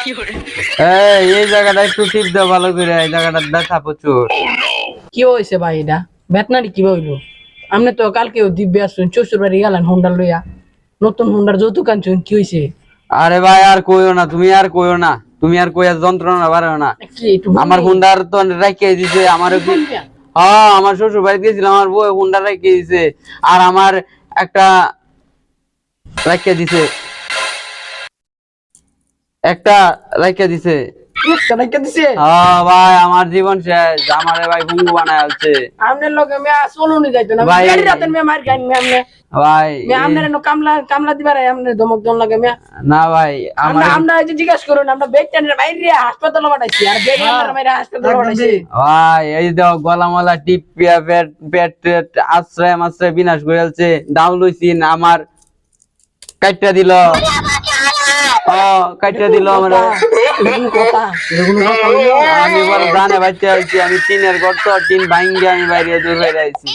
এই জায়গাটা একটু টিপ দাও ভালো করে, এই জায়গাটা ব্যথা প্রচুর। কি হয়েছে ভাই? এটা বেতনারি কি হইলো? আপনি তো কালকেও দিব্যে আসুন শ্বশুর বাড়ি গেলেন হুন্ডার লইয়া, নতুন হুন্ডার যৌতুক আনছুন, কি হয়েছে? আরে ভাই আর কইও না, তুমি আর কইও না, তুমি আর কইয়া যন্ত্রণা বাড়াও না। আমার হুন্ডার তো রাখিয়ে দিছে, আমারও কি হ্যাঁ আমার শ্বশুর বাড়ি গেছিলাম, আমার বউ হুন্ডা রাখিয়ে দিছে, আর আমার একটা রাখিয়ে দিছে, একটা রাখিয়ে দিছে। ভাই আমার জীবন শেষ, আমারে ভাই ভঙ্গু বানায় আছে। আপনার লগে মেয়া চলুনি যাইতো না ভাই। ভাই, রাতের মেয়া মার খাইন মেয়া আমনে ভাই মেয়া আমনের এনো কামলা কামলা দিবার আমনে ধমক জন লাগে মেয়া। না ভাই আমার আমরা এই যে জিজ্ঞাসা করুন, আমরা বেচানের বাইরে হাসপাতালে পাঠাইছি, আর বেরি আমরা মাইরা হাসপাতালে পাঠাইছি। ভাই এই দাও গলামালা টিপিয়া পেট পেট টেট আশ্রয় মাশ্রয় বিনাশ করে ফেলছে, দাও লইছিন আমার কাইটা দিল, কাইটা দিল আমার। কথা আমি বড় জানে বাচ্চা হয়েছি, আমি টিনের ঘর তো টিন ভাঙ্গি আমি বাইরে দূর হয়ে যাইছি।